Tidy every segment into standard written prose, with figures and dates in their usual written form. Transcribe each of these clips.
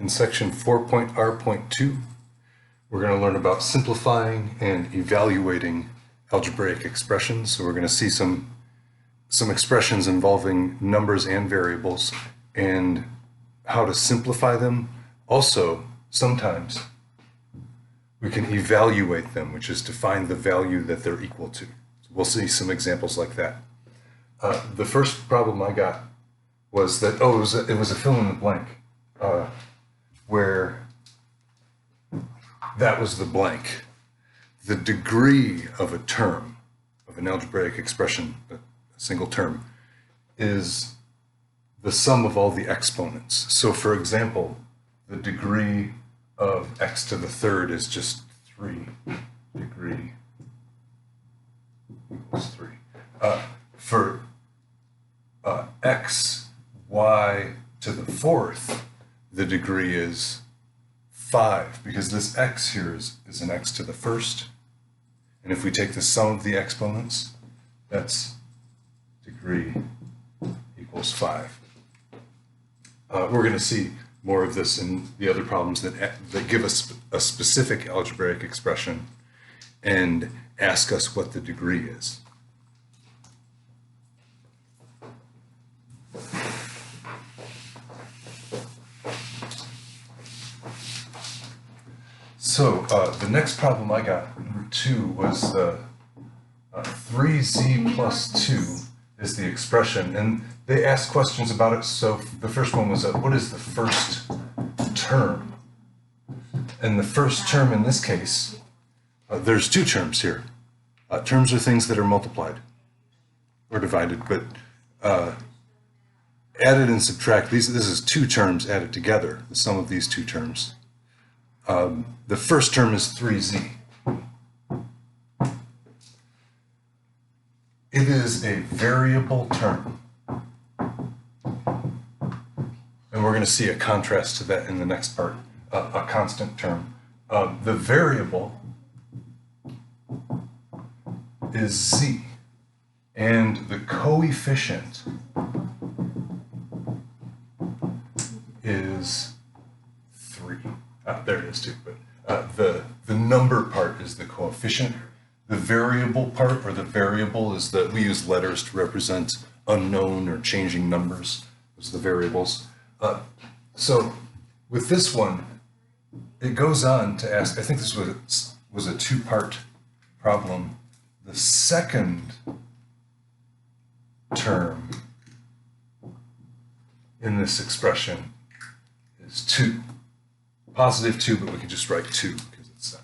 In section 4.R.2, we're going to learn about simplifying and evaluating algebraic expressions. So we're going to see some expressions involving numbers and variables and how to simplify them. Also, sometimes we can evaluate them, which is to find the value that they're equal to. We'll see some examples like that. The first problem I got was that, it was a fill in the blank, where that was the blank. The degree of a term, of an algebraic expression, a single term, is the sum of all the exponents. So for example, the degree of x to the third is just 3. Degree equals 3. For x, y to the fourth, the degree is 5, because this x here is an x to the first. And if we take the sum of the exponents, that's degree equals 5. We're going to see more of this in the other problems that give us a specific algebraic expression and ask us what the degree is. So the next problem I got, number 2, was the 3z plus 2 is the expression, and they asked questions about it. So the first one was, what is the first term? And the first term in this case, there's 2 terms here. Terms are things that are multiplied or divided, but added and subtract, this is 2 terms added together, the sum of these 2 terms. The first term is 3z. It is a variable term. And we're going to see a contrast to that in the next part, a constant term. The variable is z, and the coefficient is 3. There it is too, but the number part is the coefficient. The variable part, or the variable, is that we use letters to represent unknown or changing numbers. Those are the variables. So with this one, it goes on to ask, I think this was a 2-part problem. The second term in this expression is 2. Positive 2, but we can just write 2 because it's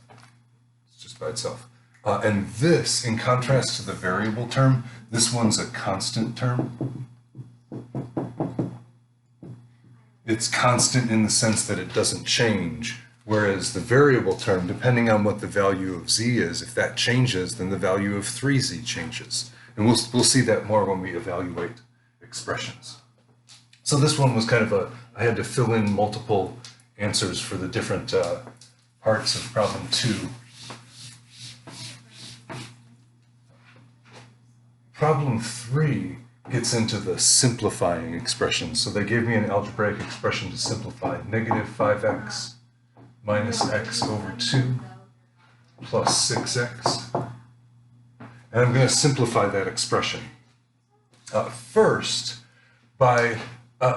just by itself. And this, in contrast to the variable term, this one's a constant term. It's constant in the sense that it doesn't change, whereas the variable term, depending on what the value of z is, if that changes, then the value of 3z changes. And we'll see that more when we evaluate expressions. So this one was kind of I had to fill in multiple answers for the different parts of problem 2. Problem 3 gets into the simplifying expressions. So they gave me an algebraic expression to simplify. Negative 5x minus x over 2 plus 6x. And I'm going to simplify that expression. First,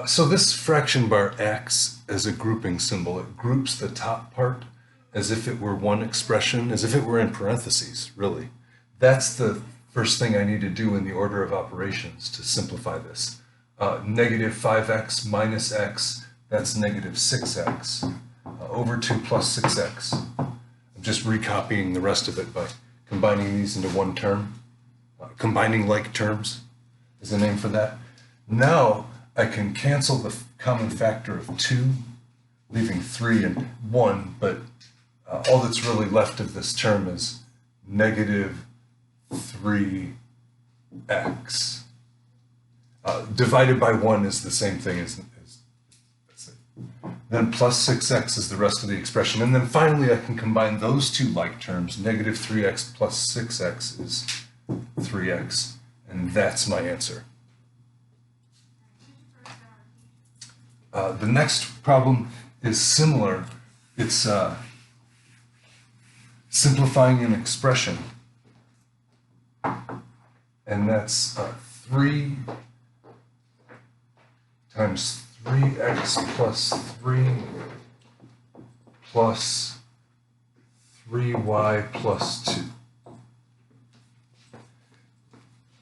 so this fraction bar acts as a grouping symbol. It groups the top part as if it were one expression, as if it were in parentheses, really. That's the first thing I need to do in the order of operations to simplify this. Negative 5x minus x, that's negative 6x, over 2 plus 6x. I'm just recopying the rest of it by combining these into one term. Combining like terms is the name for that. Now I can cancel the common factor of 2, leaving 3 and 1, but all that's really left of this term is negative 3x. Divided by 1 is the same thing as that's it. Then plus 6x is the rest of the expression. And then finally I can combine those 2 like terms. Negative 3x plus 6x is 3x, and that's my answer. The next problem is similar. It's simplifying an expression, and that's 3 times 3x plus 3 plus 3y plus 2.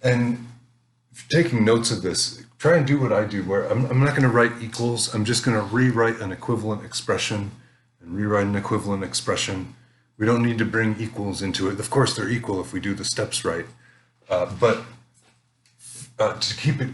And if you're taking notes of this, try and do what I do, where I'm not going to write equals. I'm just going to rewrite an equivalent expression and rewrite an equivalent expression. We don't need to bring equals into it. Of course, they're equal if we do the steps right. But to keep it,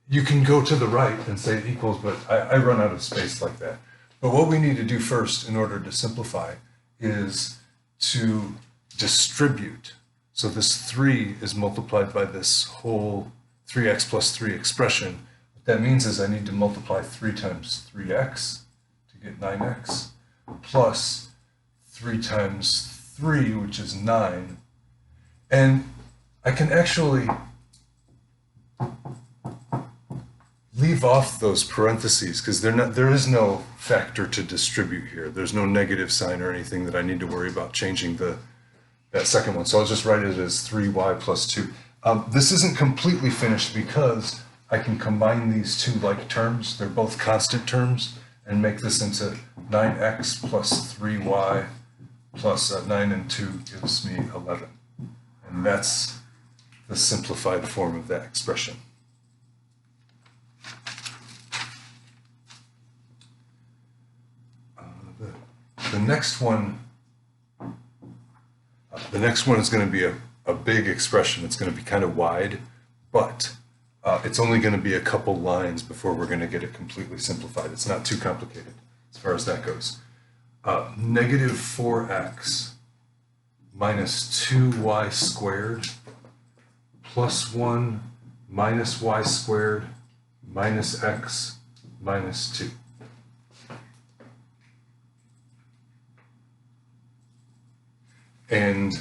you can go to the right and say it equals, but I run out of space like that. But what we need to do first in order to simplify is to distribute. So this 3 is multiplied by this whole 3x plus 3 expression. What that means is I need to multiply 3 times 3x to get 9x, plus 3 times 3, which is 9. And I can actually leave off those parentheses because there is no factor to distribute here. There's no negative sign or anything that I need to worry about changing that second one. So I'll just write it as 3y plus 2. This isn't completely finished because I can combine these two like terms. They're both constant terms, and make this into 9x plus 3y plus 9 and 2 gives me 11. And that's the simplified form of that expression. The next one is going to be a big expression. It's going to be kind of wide, but it's only going to be a couple lines before we're going to get it completely simplified. It's not too complicated as far as that goes. Negative 4x minus 2y squared plus 1 minus y squared minus x minus 2. And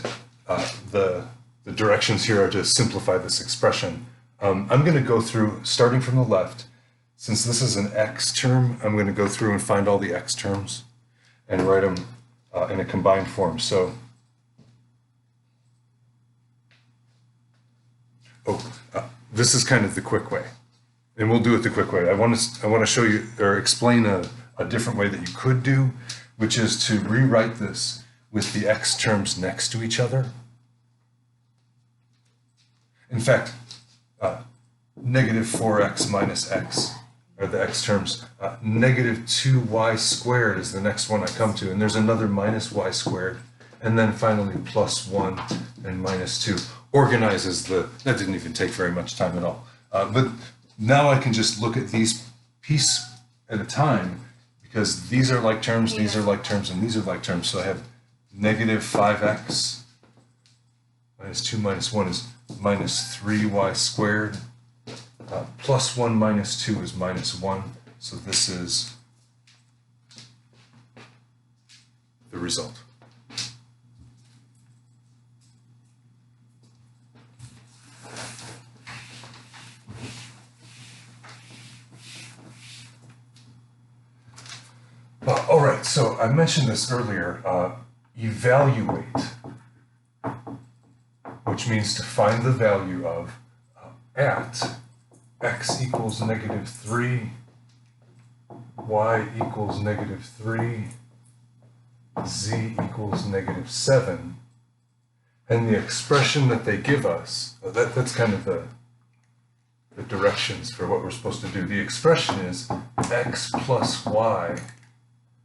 the directions here are to simplify this expression. I'm going to go through, starting from the left. Since this is an x term, I'm going to go through and find all the x terms and write them in a combined form. So, this is kind of the quick way, and we'll do it the quick way. I want to show you or explain a different way that you could do, which is to rewrite this with the x terms next to each other. In fact, negative 4x minus x are the x terms. Negative 2y squared is the next one I come to, and there's another minus y squared, and then finally plus 1 and minus 2. Organizes that didn't even take very much time at all. But now I can just look at these piece at a time, because these are like terms, these are like terms, and these are like terms. So I have negative 5x minus 2 minus 1 is minus 3y squared. Plus 1 minus 2 is minus 1. So this is the result. All right, so I mentioned this earlier. Evaluate, which means to find the value of at x equals negative 3, y equals negative 3, z equals negative 7, and the expression that they give us, that's kind of the directions for what we're supposed to do. The expression is x plus y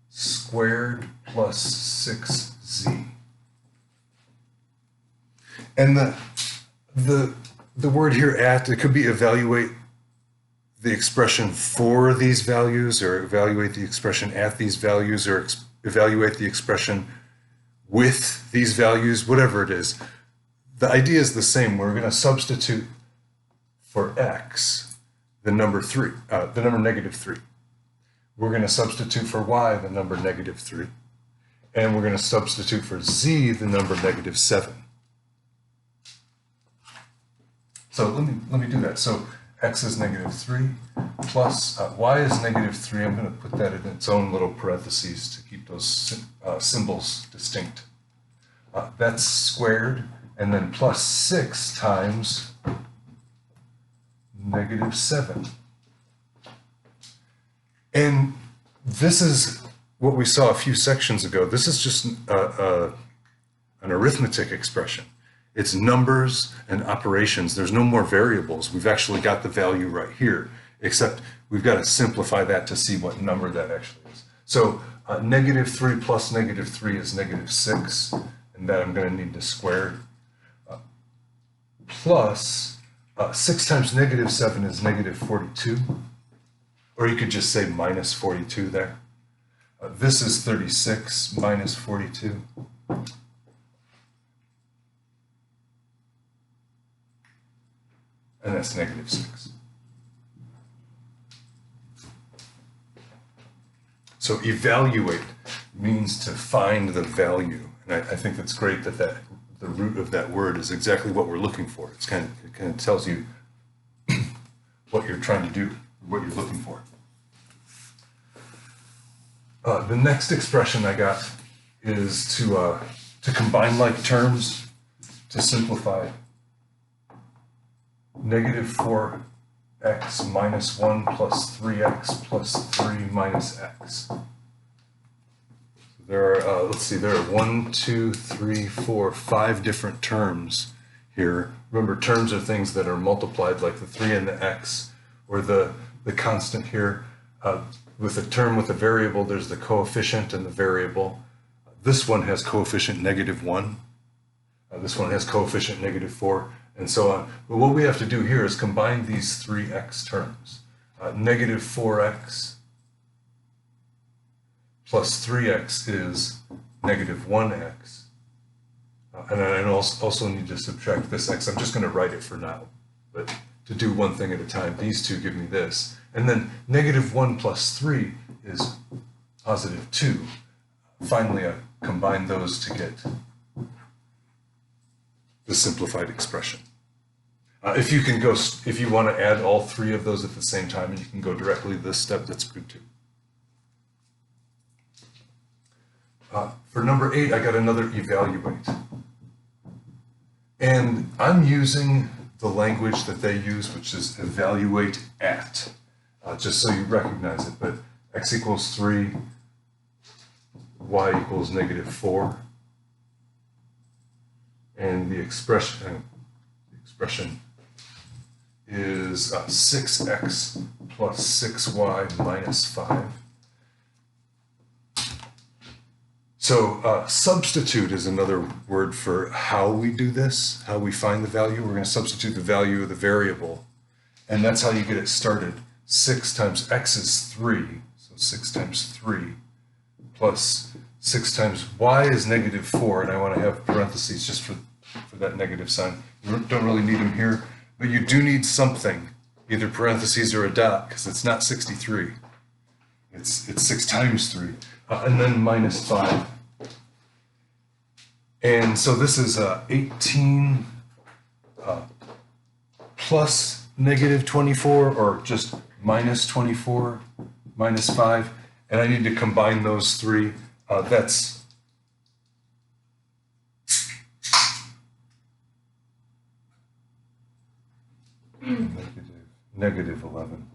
squared plus 6z. And the word here at, it could be evaluate the expression for these values, or evaluate the expression at these values, or evaluate the expression with these values, whatever it is. The idea is the same. We're going to substitute for x the number 3, the number negative 3. We're going to substitute for y the number negative 3. And we're going to substitute for z the number negative 7. So let me do that. So x is negative 3, plus y is negative 3. I'm going to put that in its own little parentheses to keep those symbols distinct. That's squared, and then plus 6 times negative 7. And this is what we saw a few sections ago. This is just an arithmetic expression. It's numbers and operations. There's no more variables. We've actually got the value right here, except we've got to simplify that to see what number that actually is. So negative 3 plus negative 3 is negative 6, and that I'm going to need to square. Plus 6 times negative 7 is negative 42. Or you could just say minus 42 there. This is 36 minus 42. And that's negative 6. So evaluate means to find the value. And I think that's great that the root of that word is exactly what we're looking for. It kind of tells you what you're trying to do, what you're looking for. The next expression I got is to combine like terms to simplify. Negative 4x minus 1 plus 3x plus 3 minus x. There are, let's see, there are 1, 2, 3, 4, 5 different terms here. Remember, terms are things that are multiplied, like the 3 and the x, or the constant here. With a term with a variable, there's the coefficient and the variable. This one has coefficient negative 1. This one has coefficient negative 4, and so on. But what we have to do here is combine these 3x terms. Negative 4x plus 3x is negative 1x. And I also need to subtract this x. I'm just going to write it for now, but to do one thing at a time. These two give me this. And then negative 1 plus 3 is positive 2. Finally, I combine those to get the simplified expression. If you want to add all 3 of those at the same time, and you can go directly to this step, that's good too. For number 8, I got another evaluate. And I'm using the language that they use, which is evaluate at, just so you recognize it. But x equals 3, y equals negative 4. And the expression is 6x plus 6y minus 5. So substitute is another word for how we do this, how we find the value. We're going to substitute the value of the variable, and that's how you get it started. 6 times x is 3, so 6 times 3, plus 6 times y is negative 4, and I want to have parentheses just for that negative sign. You don't really need them here, but you do need something, either parentheses or a dot, because it's not 63. It's 6 times 3, and then minus 5. And so this is 18 plus negative 24, or just minus 24 minus 5. And I need to combine those 3. That's negative 11.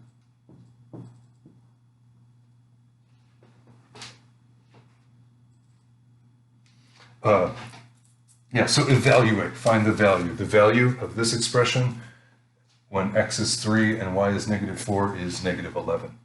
Yeah, so evaluate, find the value. The value of this expression when x is 3 and y is negative 4 is negative 11.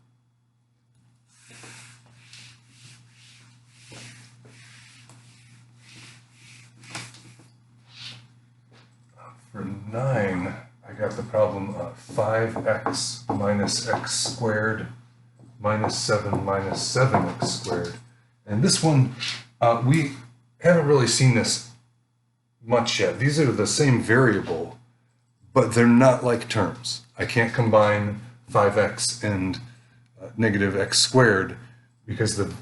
For 9, I got the problem of 5x minus x squared minus 7 minus 7x squared. And this one, we haven't really seen this much yet. These are the same variable, but they're not like terms. I can't combine 5x and negative x squared because the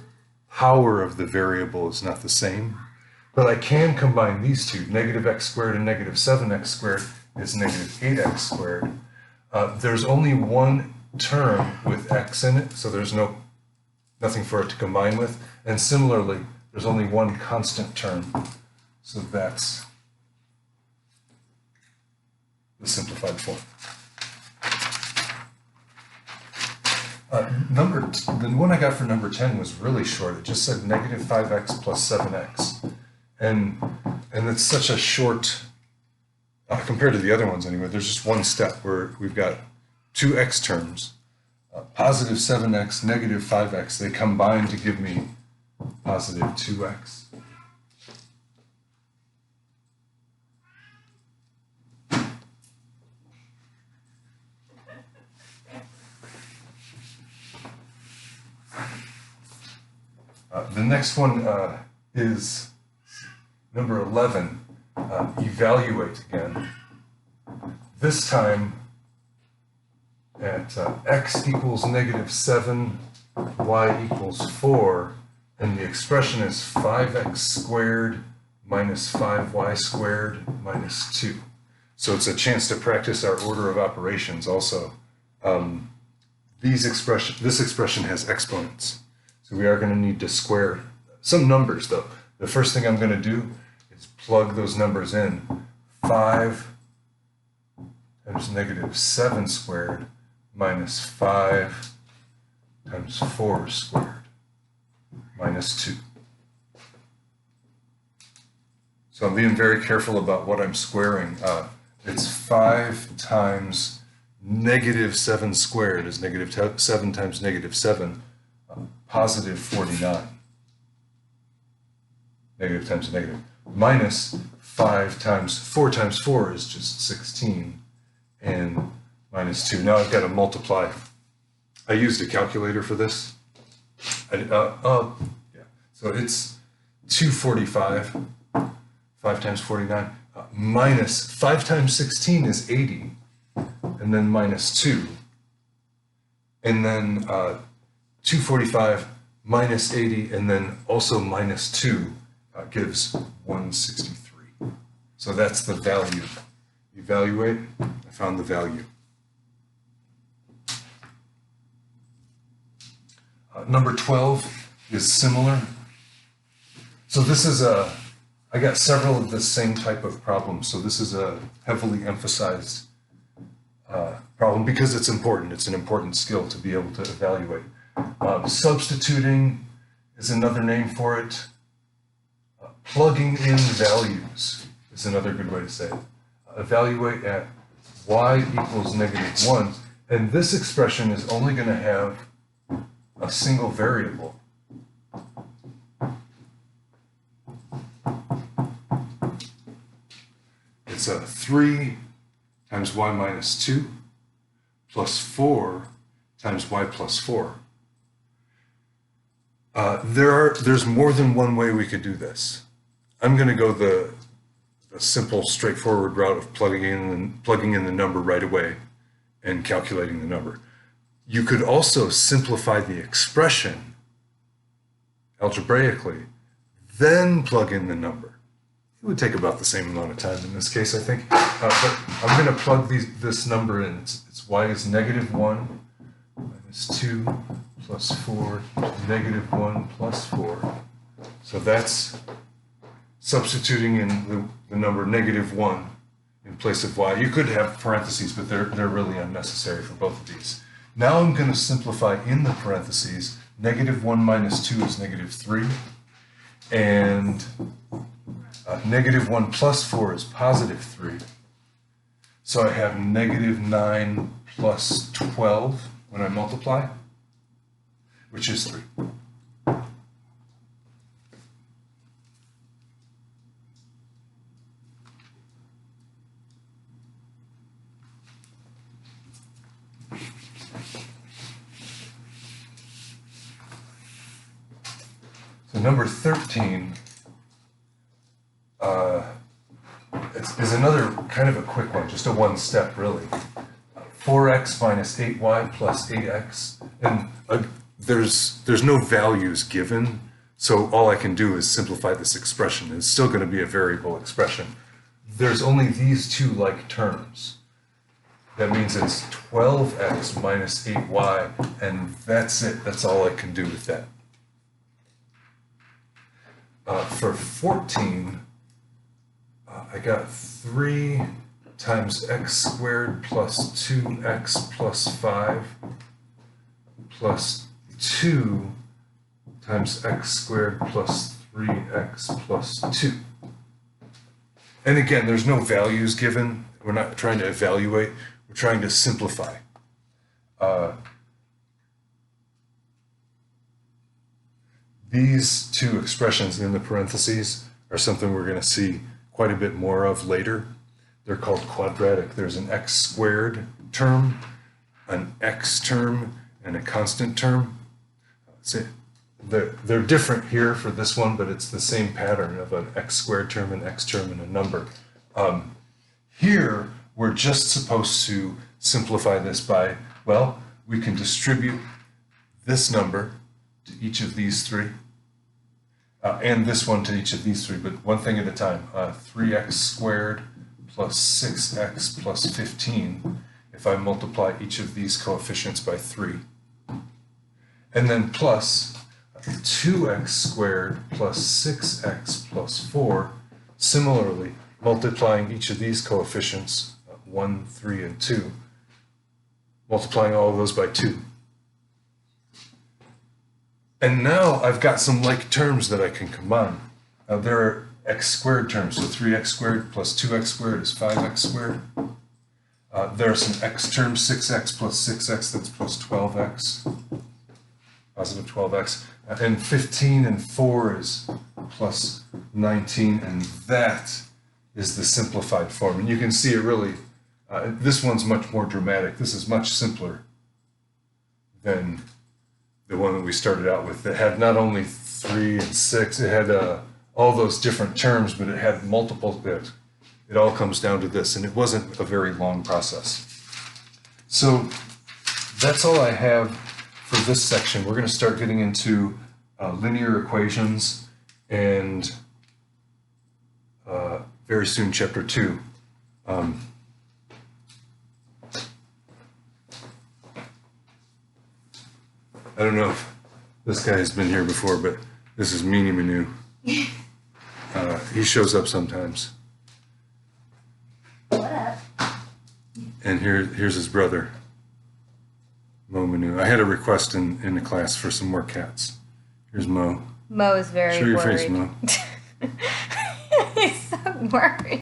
power of the variable is not the same. But I can combine these two. Negative x squared and negative 7x squared is negative 8x squared. There's only one term with x in it, so there's nothing for it to combine with. And similarly, there's only one constant term, so that's the simplified form. The one I got for number 10 was really short. It just said negative 5x plus 7x. And it's such a short, compared to the other ones anyway, there's just one step where we've got two x terms, positive 7x, negative 5x. They combine to give me positive 2x. The next one is number 11, evaluate again. This time at x equals negative 7, y equals 4, and the expression is 5x squared minus 5y squared minus 2. So it's a chance to practice our order of operations also. This expression has exponents. So we are going to need to square some numbers, though. The first thing I'm going to do is plug those numbers in. 5 times negative 7 squared minus 5 times 4 squared minus 2. So I'm being very careful about what I'm squaring. It's 5 times negative 7 squared is negative 7 times negative 7. Positive 49, negative times negative, minus 4 times 4 is just 16, and minus 2. Now I've got to multiply. I used a calculator for this. So it's 245, 5 times 49, minus 5 times 16 is 80, and then minus 2, and then 245 minus 80, and then also minus 2 gives 163. So that's the value. Evaluate, I found the value. Number 12 is similar. So this is I got several of the same type of problems. So this is a heavily emphasized problem because it's important. It's an important skill to be able to evaluate. Substituting is another name for it. Plugging in values is another good way to say it. Evaluate at y equals negative 1, and this expression is only going to have a single variable. It's 3 times y minus 2 plus 4 times y plus 4. There's more than one way we could do this. I'm going to go the simple, straightforward route of plugging in the number right away and calculating the number. You could also simplify the expression algebraically, then plug in the number. It would take about the same amount of time in this case, I think. But I'm going to plug this number in. It's y is negative 1 minus 2 plus 4 negative 1 plus 4. So that's substituting in the number negative 1 in place of y. You could have parentheses, but they're really unnecessary for both of these. Now I'm going to simplify in the parentheses. Negative 1 minus 2 is negative 3. And negative 1 plus 4 is positive 3. So I have negative 9 plus 12 when I multiply, which is 3. So number 13 is another kind of a quick one, just a one step really. 4x minus 8y plus 8x, and there's no values given, so all I can do is simplify this expression. It's still going to be a variable expression. There's only these two like terms. that means it's 12x minus 8y, and that's it. That's all I can do with that. For 14, I got 3 times x squared plus 2x plus 5 plus 2 times x squared plus 3x plus 2. And again, there's no values given. We're not trying to evaluate. We're trying to simplify. These two expressions in the parentheses are something we're going to see quite a bit more of later. They're called quadratic. There's an x squared term, an x term, and a constant term. They're different here for this one, but it's the same pattern of an x squared term, an x term, and a number. Here, we're just supposed to simplify this by, well, we can distribute this number to each of these three, and this one to each of these three, but one thing at a time. 3x squared plus 6x plus 15, if I multiply each of these coefficients by 3. And then plus 2x squared plus 6x plus 4, similarly, multiplying each of these coefficients, 1, 3, and 2, multiplying all of those by 2. And now I've got some like terms that I can combine. There are x squared terms, so 3x squared plus 2x squared is 5x squared. There are some x terms, 6x plus 6x, that's plus 12x, positive 12x. And 15 and 4 is plus 19, and that is the simplified form. And you can see it really, this one's much more dramatic. This is much simpler than the one that we started out with that had not only 3 and 6, it had all those different terms, but it had multiple bits. It all comes down to this, and it wasn't a very long process. So that's all I have for this section. We're going to start getting into linear equations and very soon chapter 2. I don't know if this guy has been here before, but this is Meanie Manu. He shows up sometimes. What up? And here's his brother, Mo Manu. I had a request in the class for some more cats. Here's Mo. Mo is very Show your worried. face, Mo. He's so worried.